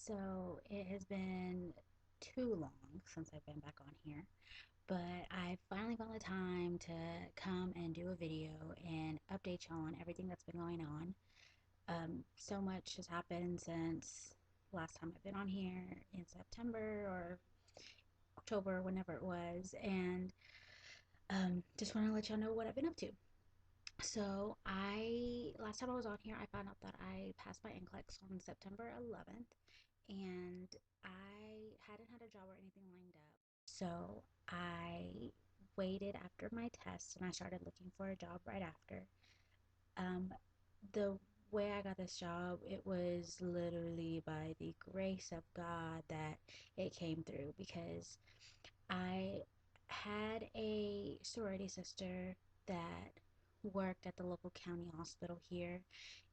So it has been too long since I've been back on here, but I finally found the time to come and do a video and update y'all on everything that's been going on. So much has happened since last time I've been on here in September or October, whenever it was, and just want to let y'all know what I've been up to. So I last time I was on here, I found out that I passed my NCLEX on September 11th, and I hadn't had a job or anything lined up. So I waited after my test and I started looking for a job right after. Um, the way I got this job, it was literally by the grace of God that it came through because I had a sorority sister that worked at the local county hospital here,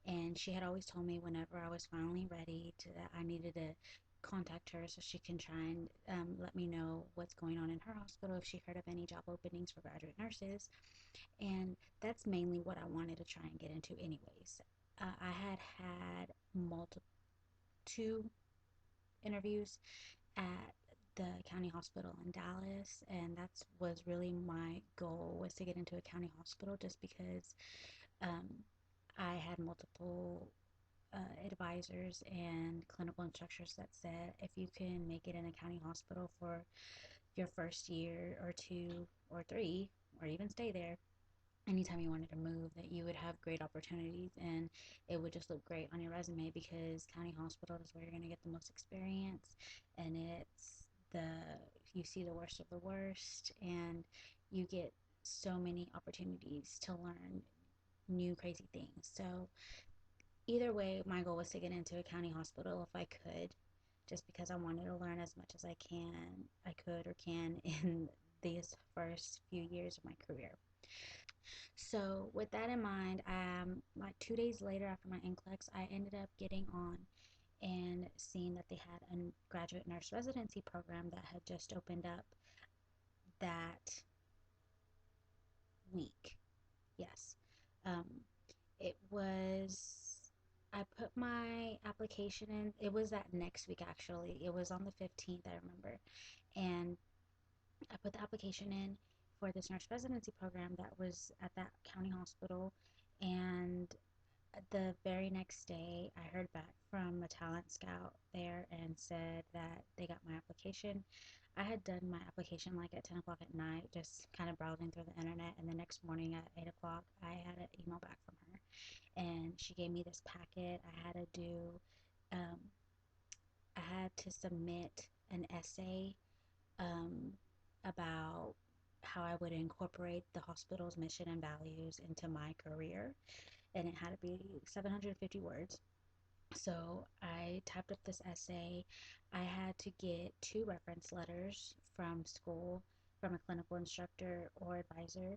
and she had always told me whenever I was finally ready to that I needed to contact her so she can try and let me know what's going on in her hospital if she heard of any job openings for graduate nurses. And that's mainly what I wanted to try and get into anyways. I had multiple two interviews at the county hospital in Dallas, and that was really my goal, was to get into a county hospital just because um, I had multiple advisors and clinical instructors that said if you can make it in a county hospital for your first year or two or three, or even stay there anytime you wanted to move, that you would have great opportunities and it would just look great on your resume, because county hospital is where you're going to get the most experience, and it's the you see the worst of the worst, and you get so many opportunities to learn new crazy things. So either way, my goal was to get into a county hospital if I could, just because I wanted to learn as much as I could or can in these first few years of my career. So with that in mind, like 2 days later after my NCLEX, I ended up getting on and seeing that they had a graduate nurse residency program that had just opened up that week. Yes. Um, it was, I put my application in. It was that next week, actually. It was on the 15th, I remember. And I put the application in for this nurse residency program that was at that county hospital. And the very next day, I heard back from a talent scout there and said that they got my application. I had done my application like at 10 o'clock at night, just kind of browsing through the internet. And the next morning at 8 o'clock, I had an email back from her. And she gave me this packet. Um, I had to submit an essay um, about how I would incorporate the hospital's mission and values into my career, and it had to be 750 words. So I typed up this essay. I had to get two reference letters from school, from a clinical instructor or advisor,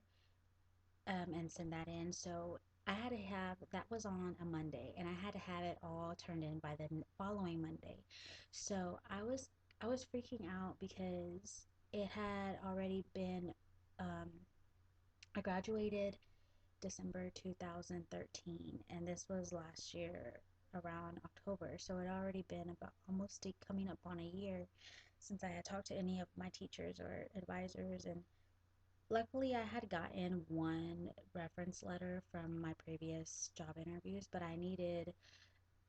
and send that in. So I had to have that was on a Monday, and I had to have it all turned in by the following Monday. So I was freaking out because it had already been. Um, I graduated December 2013, and this was last year around October. So it had already been about almost coming up on a year since I had talked to any of my teachers or advisors. And luckily, I had gotten one reference letter from my previous job interviews, but I needed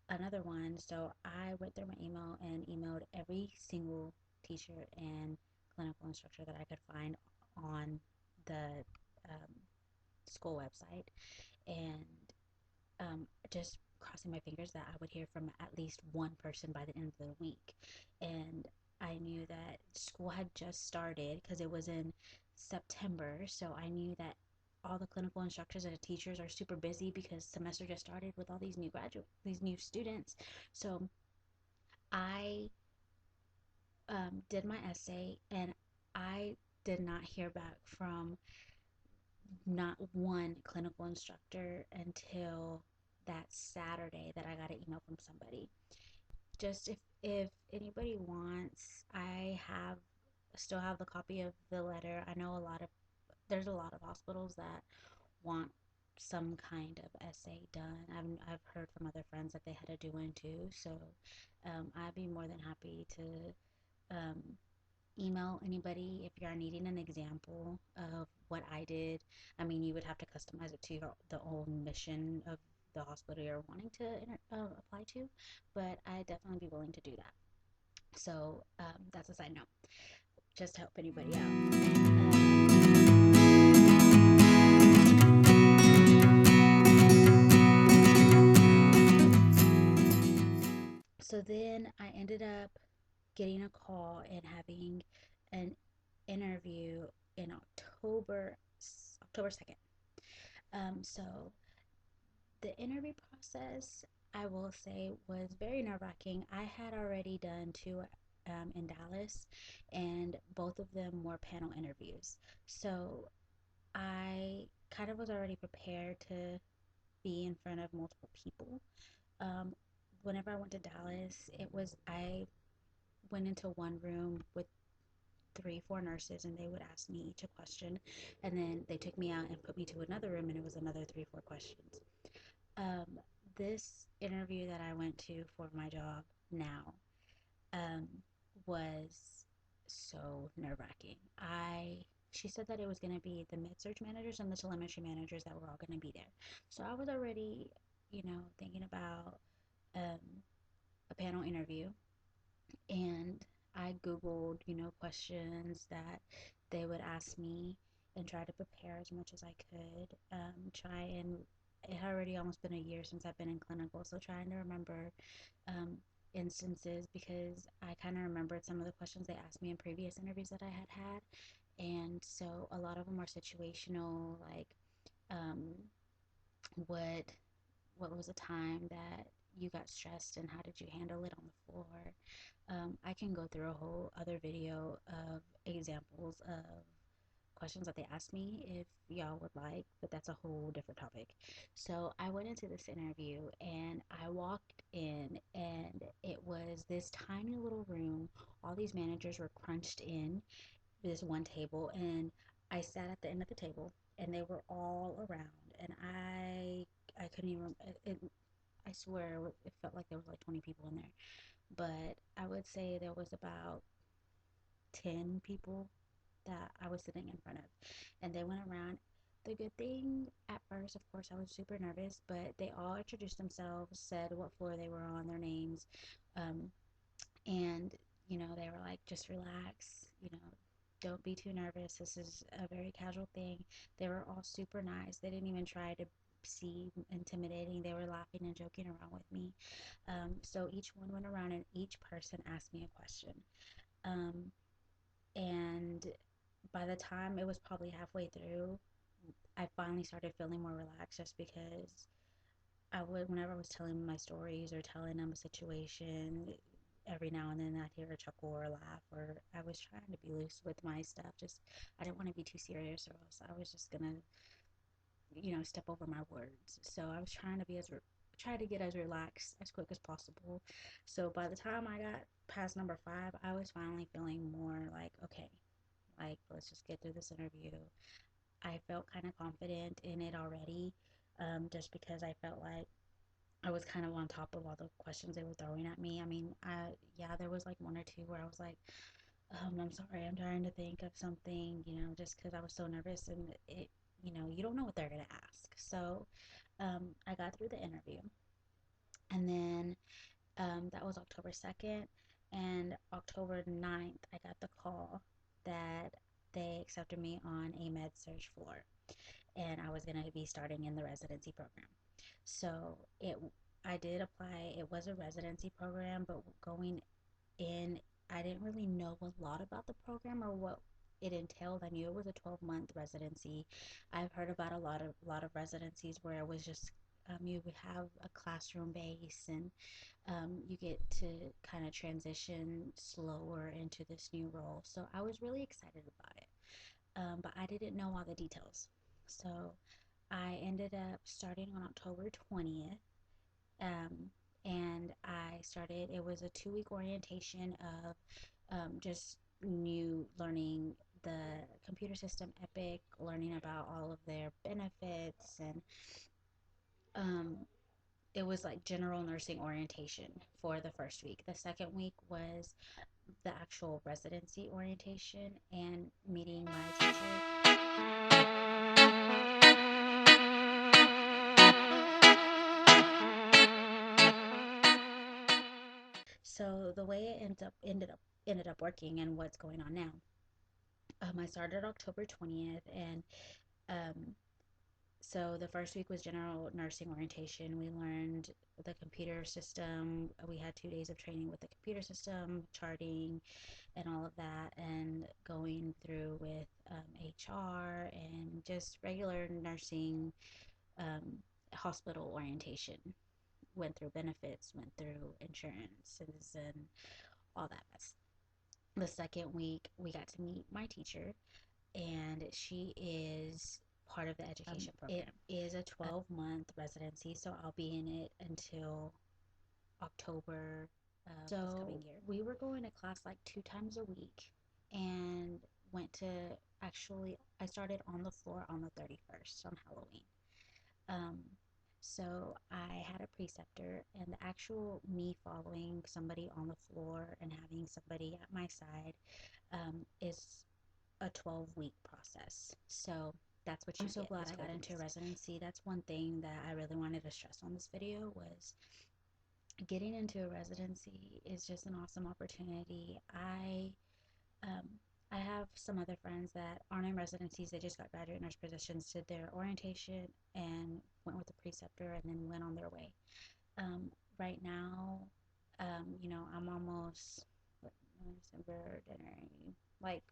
another one. So I went through my email and emailed every single teacher and clinical instructor that I could find on the um, school website, and just crossing my fingers that I would hear from at least one person by the end of the week. And I knew that school had just started because it was in September, so I knew that all the clinical instructors and the teachers are super busy because semester just started with all these new students. So I did my essay, and I did not hear back from not one clinical instructor until that Saturday that I got an email from somebody. Just if anybody wants, I have still have the copy of the letter. I know there's a lot of hospitals that want some kind of essay done. I've heard from other friends that they had to do one too. So I'd be more than happy to um, email anybody if you're needing an example of what I did. I mean, you would have to customize it to the own mission of the hospital you're wanting to apply to, but I'd definitely be willing to do that. So that's a side note, just to help anybody So then I ended up getting a call and having an interview in October 2nd. So the interview process, I will say, was very nerve-wracking. I had already done two in Dallas, and both of them were panel interviews. So I kind of was already prepared to be in front of multiple people. Um, Whenever I went to Dallas, I went into one room with three, four nurses, and they would ask me each a question, and then they took me out and put me to another room, and it was another three, four questions. Um, this interview that I went to for my job now um, was so nerve wracking. She said that it was going to be the med surg managers and the telemetry managers that were all going to be there. So I was already, thinking about um, a panel interview, and I Googled, questions that they would ask me and try to prepare as much as I could. It had already almost been a year since I've been in clinical, so trying to remember um, instances because I kind of remembered some of the questions they asked me in previous interviews that I had had. And so a lot of them are situational, like um, what what was a time that you got stressed and how did you handle it on the floor. I can go through a whole other video of examples of questions that they asked me if y'all would like, but that's a whole different topic. So I went into this interview and I walked in, and it was this tiny little room. All these managers were crunched in this one table, and I sat at the end of the table, and they were all around, and I couldn't even. I swear it felt like there was like 20 people in there, but I would say there was about 10 people that I was sitting in front of, and they went around. The good thing at first, of course, I was super nervous, but they all introduced themselves, said what floor they were on, their names, um, and they were like, just relax, don't be too nervous. This is a very casual thing. They were all super nice. They didn't even try to seem intimidating. They were laughing and joking around with me. So each one went around and each person asked me a question. Um, and by the time it was probably halfway through, I finally started feeling more relaxed just because whenever I was telling my stories or telling them a situation, every now and then I'd hear a chuckle or a laugh, or I was trying to be loose with my stuff. Just, I didn't want to be too serious, or else I was just gonna, step over my words. So I was trying to try to get as relaxed as quick as possible. So by the time I got past number five, I was finally feeling more like, okay, like let's just get through this interview. I felt kind of confident in it already, just because I felt like I was kind of on top of all the questions they were throwing at me. I mean, yeah, there was like one or two where I was like, I'm sorry, I'm trying to think of something, just because I was so nervous, and you don't know what they're gonna ask. So, I got through the interview, and then that was October 2nd, and October 9th, I got the call that they accepted me on a med surg floor, and I was gonna be starting in the residency program. So I did apply. It was a residency program, but going in, I didn't really know a lot about the program or what it entailed. I knew it was a 12-month residency. I've heard about a lot of residencies where it was just you would have a classroom base, and you get to kind of transition slower into this new role. So I was really excited about it, but I didn't know all the details. So I ended up starting on October 20th, um, and it was a 2-week orientation of just new learning the computer system Epic, learning about all of their benefits, and um, it was like general nursing orientation for the first week. The second week was the actual residency orientation and meeting my teacher. So the way it ended up working and what's going on now. I started October 20th, and um, so the first week was general nursing orientation. We learned the computer system. We had 2 days of training with the computer system, charting, and all of that, and going through with HR and just regular nursing, um, hospital orientation. Went through benefits, went through insurances, and all that mess. The second week, we got to meet my teacher, and she is part of the education program. It is a 12-month residency, so I'll be in it until October of this coming year. We were going to class like 2 times a week, and went to actually, I started on the floor on the 31st on Halloween. Um, so I had a preceptor, and the actual me following somebody on the floor and having somebody at my side is a 12-week process. So that's what you I'm so get. Glad I got into residency. That's one thing that I really wanted to stress on this video was getting into a residency is just an awesome opportunity. Um, I have some other friends that aren't in residencies. They just got graduate nurse positions, did their orientation, and went with the preceptor, and then went on their way. Um, right now, I'm almost December, January, like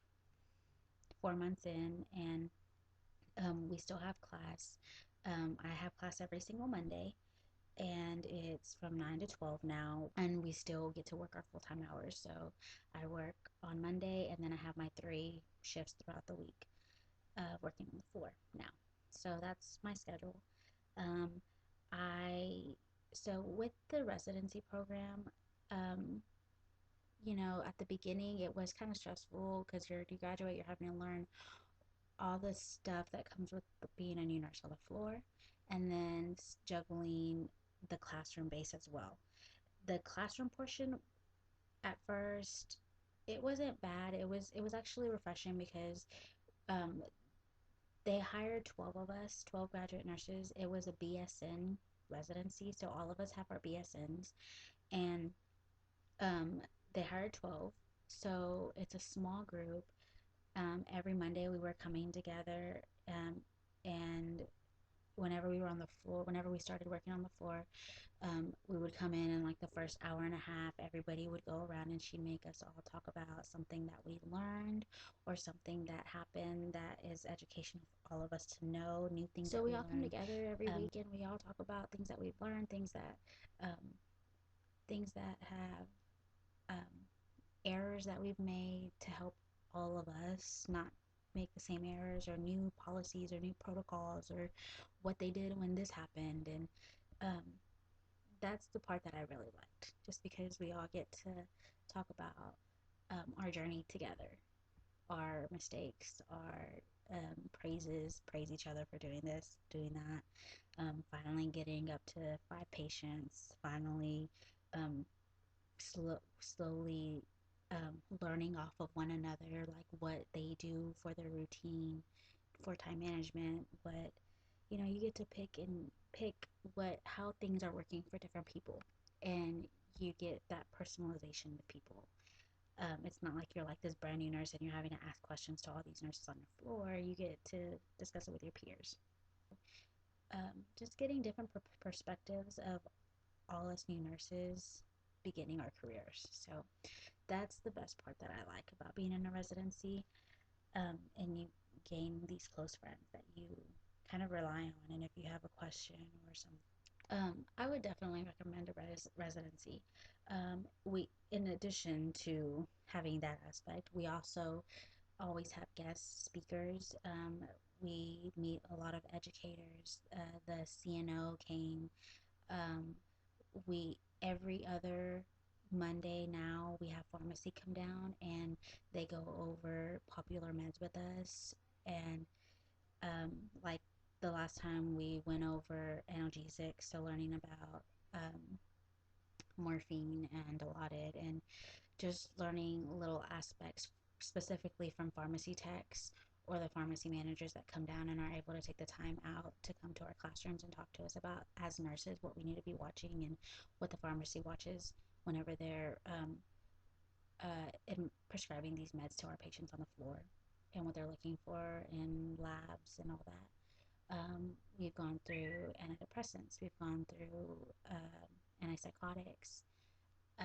4 months in, and we still have class. I have class every single Monday, and it's from 9 to 12 now, and we still get to work our full-time hours. So I work on Monday, and then I have my 3 shifts throughout the week, working on the floor now. So that's my schedule. um, I so with the residency program, um, at the beginning it was kind of stressful because you graduate, you're having to learn all the stuff that comes with being a new nurse on the floor, and then juggling the classroom base as well. The classroom portion, at first, it wasn't bad. It was actually refreshing because um, they hired 12 of us, 12 graduate nurses. It was a BSN residency, so all of us have our BSNs, and um, they hired 12. So it's a small group. Every Monday we were coming together, and whenever we started working on the floor, we would come in, and like the first hour and a half, everybody would go around, and she'd make us all talk about something that we learned or something that happened that is educational for all of us to know, new things. So we all come together every week, and we all talk about things that we've learned, um, things that have errors that we've made to help all of us not make the same errors, or new policies or new protocols, or what they did when this happened. And um, that's the part that I really liked, just because we all get to talk about our journey together, our mistakes, our praises, praise each other for doing this, doing that, finally getting up to 5 patients, finally um, slowly learning off of one another, like what they do for their routine, for time management, what you get to pick what how things are working for different people, and you get that personalization with people. It's not like you're like this brand new nurse and you're having to ask questions to all these nurses on the floor. You get to discuss it with your peers. Just getting different perspectives of all us new nurses beginning our careers. So that's the best part that I like about being in a residency. And you gain these close friends that you kind of rely on. And if you have a question or something, I would definitely recommend a residency. We, in addition to having that aspect, we also always have guest speakers. We meet a lot of educators. The CNO came. Um, we every other Monday now we have pharmacy come down and they go over popular meds with us. And um, like the last time we went over analgesics, so learning about um, morphine and Dilaudid, and just learning little aspects specifically from pharmacy techs or the pharmacy managers that come down and are able to take the time out to come to our classrooms and talk to us about, as nurses, what we need to be watching and what the pharmacy watches whenever they're prescribing these meds to our patients on the floor, and what they're looking for in labs and all that. We've gone through antidepressants, we've gone through antipsychotics, uh,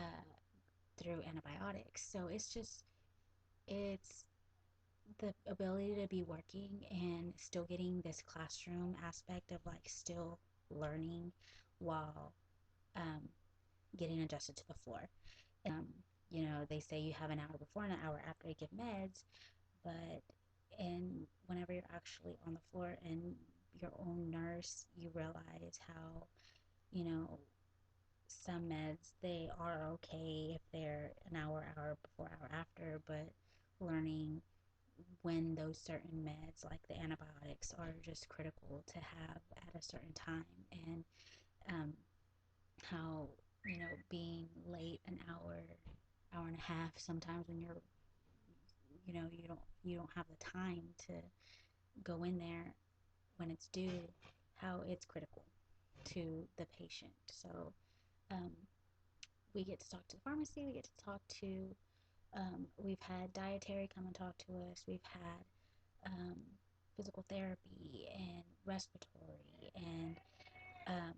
through antibiotics. So it's the ability to be working and still getting this classroom aspect of like still learning while um, getting adjusted to the floor. You know, they say you have an hour before and an hour after you give meds, but and whenever you're actually on the floor and your own nurse, you realize how, you know, some meds they are okay if they're an hour, hour before, hour after, but learning when those certain meds like the antibiotics are just critical to have at a certain time, and um, how, you know, being late an hour, hour and a half sometimes when you're, you know, you don't have the time to go in there when it's due, how it's critical to the patient. So um, we get to talk to the pharmacy, we get to talk to we've had dietary come and talk to us, we've had physical therapy and respiratory, and um,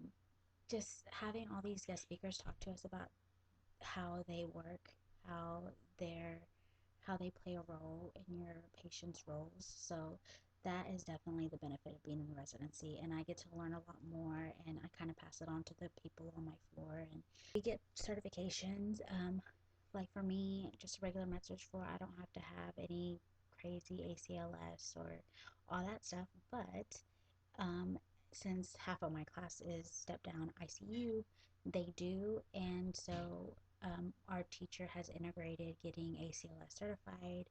just having all these guest speakers talk to us about how they work, how they're how they play a role in your patient's roles. So that is definitely the benefit of being in residency, and I get to learn a lot more, and I kind of pass it on to the people on my floor, and we get certifications. Like for me, just a regular med surg floor, I don't have to have any crazy ACLS or all that stuff, but um, since half of my class is step down ICU, they do, and so our teacher has integrated getting ACLS certified.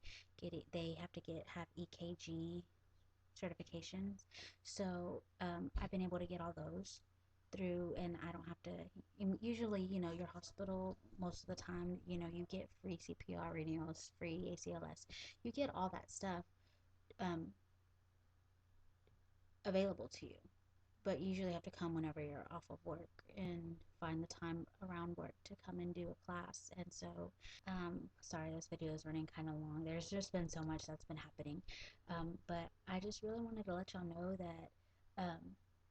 They have to have EKG certifications. So I've been able to get all those through, and I don't have to. Usually, you know, your hospital most of the time, you know, you get free CPR renewals, free ACLS, you get all that stuff um, available to you, but you usually have to come whenever you're off of work and find the time around work to come and do a class. And so, sorry, this video is running kind of long. There's just been so much that's been happening. But I just really wanted to let y'all know that,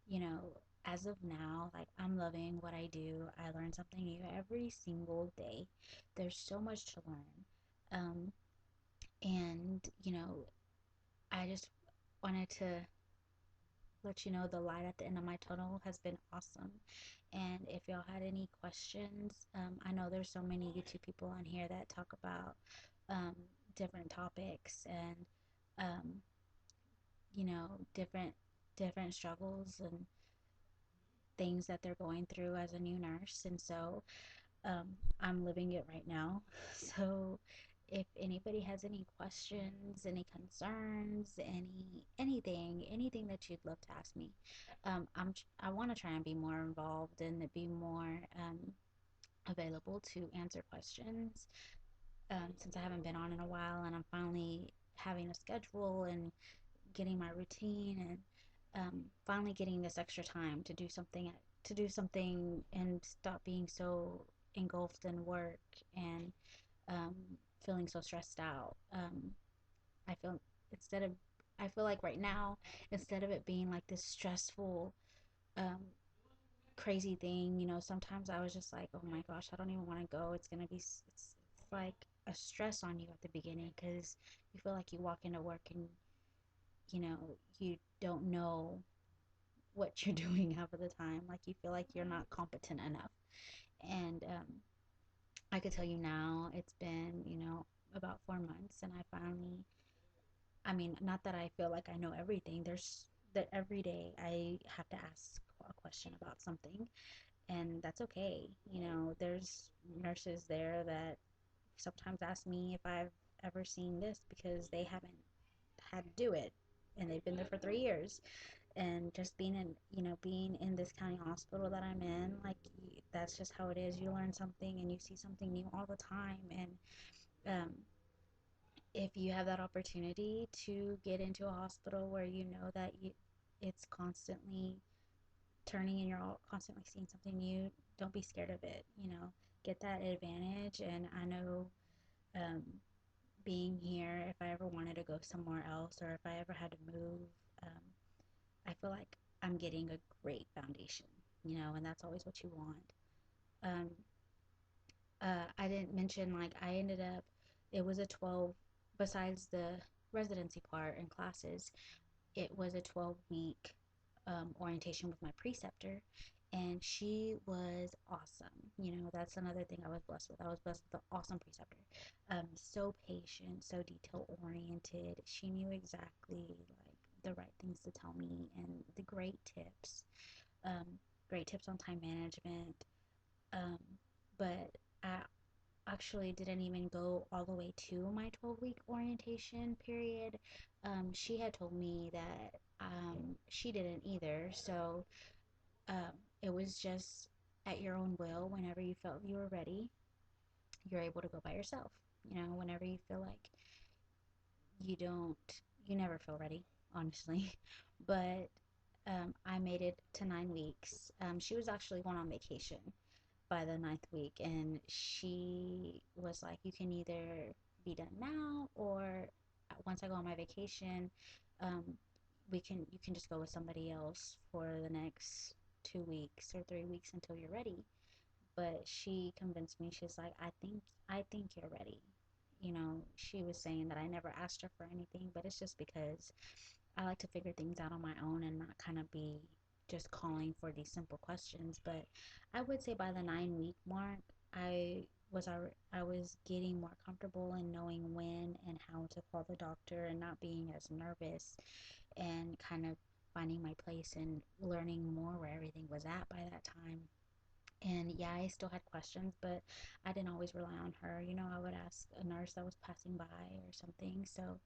you know, as of now, like I'm loving what I do. I learn something new every single day. There's so much to learn. And, you know, I just wanted to let you know the light at the end of my tunnel has been awesome. And if y'all had any questions, I know there's so many YouTube people on here that talk about um, different topics and um, you know, different struggles and things that they're going through as a new nurse. And so um, I'm living it right now. So if anybody has any questions, any concerns, anything that you'd love to ask me, I want to try and be more involved and be more available to answer questions. Since I haven't been on in a while, and I'm finally having a schedule and getting my routine, and finally getting this extra time to do something and stop being so engulfed in work and um, feeling so stressed out. I feel instead of I feel like right now, instead of it being like this stressful, um, crazy thing, you know, sometimes I was just like, oh my gosh, I don't even want to go. It's like a stress on you at the beginning because you feel like you walk into work and you know you don't know what you're doing half of the time. Like you feel like you're not competent enough. And I could tell you now, it's been, you know, about 4 months, and I mean, not that I feel like I know everything. There's that every day I have to ask a question about something, and that's okay. There's nurses there that sometimes ask me if I've ever seen this because they haven't had to do it, and they've been there for 3 years. And just being in this county hospital that I'm in, like, that's just how it is. You learn something and you see something new all the time. And um, if you have that opportunity to get into a hospital where you know that it's constantly turning and you're all constantly seeing something new, don't be scared of it. Get that advantage. And I know, um, being here, if I ever wanted to go somewhere else or if I ever had to move, um, I feel like I'm getting a great foundation, and that's always what you want. Um, I didn't mention, like, I ended up, it was a 12, besides the residency part and classes, it was a 12-week orientation with my preceptor, and she was awesome. That's another thing I was blessed with. I was blessed with an awesome preceptor. So patient, so detail oriented. She knew exactly, like, the right things to tell me, and the um, great tips on time management. Um, but I actually didn't even go all the way to my 12-week orientation period. She had told me that she didn't either. So um, it was just at your own will. Whenever you felt you were ready, you're able to go by yourself. Whenever you feel like you don't, you never feel ready, honestly. But I made it to 9 weeks. She was actually going on vacation by the ninth week, and she was like, you can either be done now, or once I go on my vacation, um, you can just go with somebody else for the next 2 weeks or 3 weeks until you're ready. But she convinced me. She's like, I think you're ready. She was saying that I never asked her for anything, but it's just because I like to figure things out on my own and not kind of be just calling for these simple questions. But I would say by the 9 week mark, I was getting more comfortable in knowing when and how to call the doctor and not being as nervous, and kind of finding my place and learning more where everything was at by that time. And yeah, I still had questions, but I didn't always rely on her. I would ask a nurse that was passing by or something. So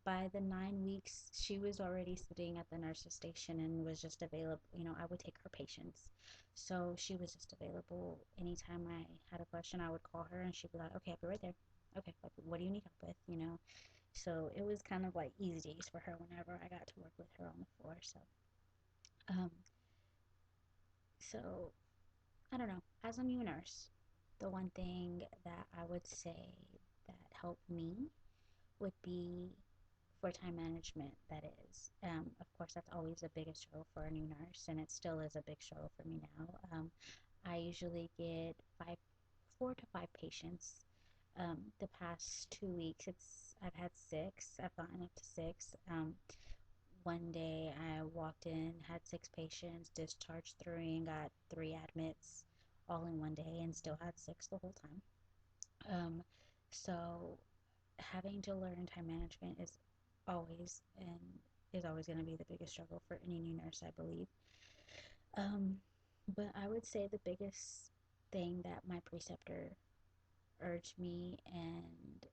by the 9 weeks, she was already sitting at the nurse's station and was just available. I would take her patients. So she was just available anytime I had a question. I would call her and she'd be like, okay, I'll be right there. Okay, like, what do you need help with? So it was kind of like easy days for her whenever I got to work with her on the floor. Um, so I don't know. As a new nurse, the one thing that I would say that helped me would be for time management, that is. Of course, that's always a biggest struggle for a new nurse, and it still is a big struggle for me now. I usually get 4 to 5 patients. The past 2 weeks, I've had six. I've gotten up to six. One day I walked in, had six patients, discharged three, and got three admits all in one day, and still had six the whole time. Um, so having to learn time management always and is always going to be the biggest struggle for any new nurse, I believe. Um, but I would say the biggest thing that my preceptor urged me and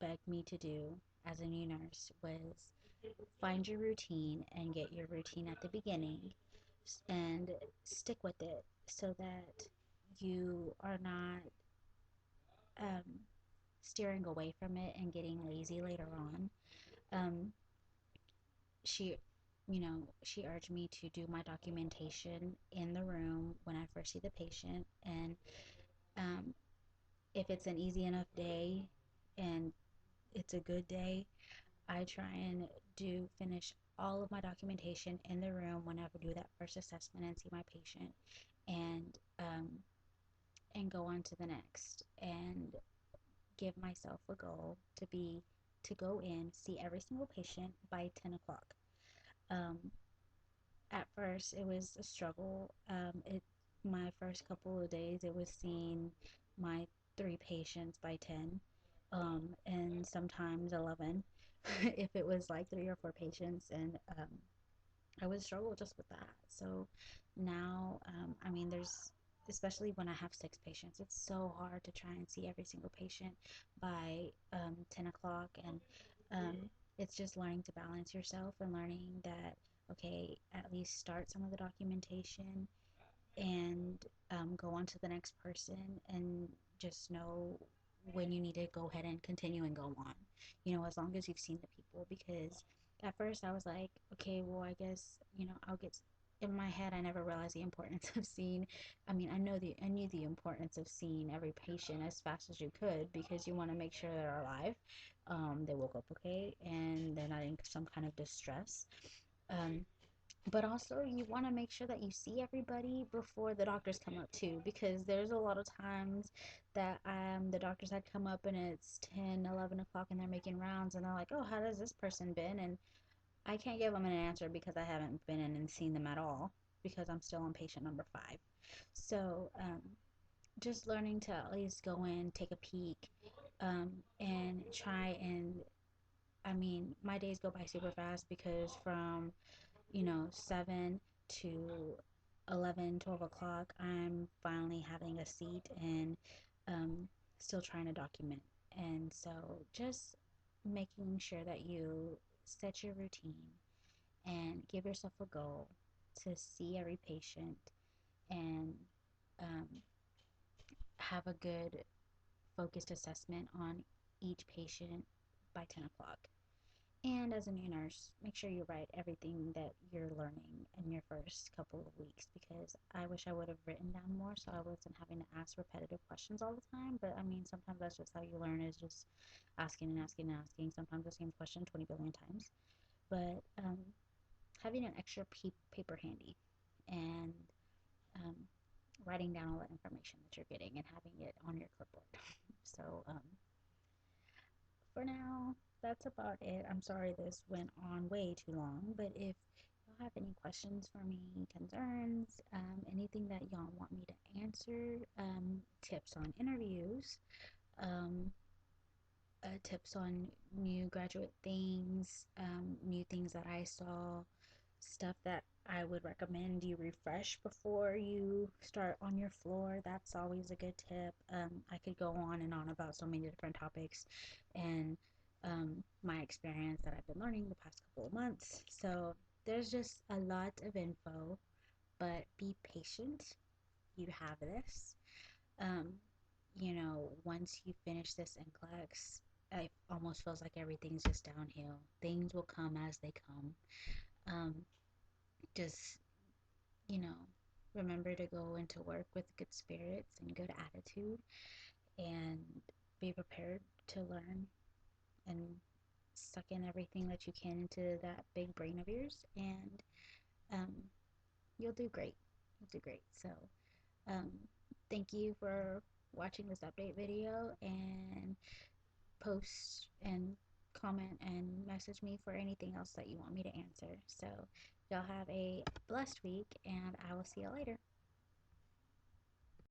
begged me to do as a new nurse was find your routine and get your routine at the beginning and stick with it so that you are not um, steering away from it and getting lazy later on. Um, she, she urged me to do my documentation in the room when I first see the patient. And um, if it's an easy enough day and it's a good day, I try and finish all of my documentation in the room when I do that first assessment and see my patient, and go on to the next, and give myself a goal to go in, see every single patient by 10 o'clock. Um, at first, it was a struggle. My first couple of days, it was seeing my three patients by 10, and sometimes 11 if it was like three or four patients, and I would struggle just with that. So now, I mean, there's, especially when I have six patients, it's so hard to try and see every single patient by 10 o'clock. And um, it's just learning to balance yourself and learning that, okay, at least start some of the documentation and go on to the next person, and just know when you need to go ahead and continue and go on, as long as you've seen the people. Because at first I was like, okay, well, I guess, I'll get, in my head, I never realized the importance of seeing, I mean, I knew the importance of seeing every patient as fast as you could, because you want to make sure they're alive, they woke up okay, and they're not in some kind of distress. um, but also, you want to make sure that you see everybody before the doctors come up too, because there's a lot of times that the doctors had come up and it's 10, 11 o'clock and they're making rounds, and they're like, oh, how does this person been? And I can't give them an answer because I haven't been in and seen them at all, because I'm still on patient number 5. So just learning to at least go in, take a peek, and try and, I mean, my days go by super fast, because from 7 to 11, 12 o'clock, I'm finally having a seat and um, still trying to document. And so just making sure that you set your routine and give yourself a goal to see every patient, and um, have a good focused assessment on each patient by 10 o'clock. And as a new nurse, make sure you write everything that you're learning in your first couple of weeks, because I wish I would have written down more so I wasn't having to ask repetitive questions all the time. But I mean, sometimes that's just how you learn, is just asking and asking and asking, sometimes the same question 20 billion times. But having an extra paper handy, and um, writing down all the information that you're getting and having it on your clipboard. So for now, that's about it. I'm sorry this went on way too long, but if y'all have any questions for me, concerns, anything that y'all want me to answer, tips on interviews, um, tips on new graduate things, new things that I saw, stuff that I would recommend you refresh before you start on your floor. That's always a good tip. I could go on and on about so many different topics, and my experience that I've been learning the past couple of months. So there's just a lot of info, but be patient. You have this. Um, once you finish this NCLEX, it almost feels like everything's just downhill. Things will come as they come. Um, just, you know, remember to go into work with good spirits and good attitude, and be prepared to learn and suck in everything that you can into that big brain of yours, and um, you'll do great. You'll do great. So, um, thank you for watching this update video, and post and comment and message me for anything else that you want me to answer. So, y'all have a blessed week, and I will see you later.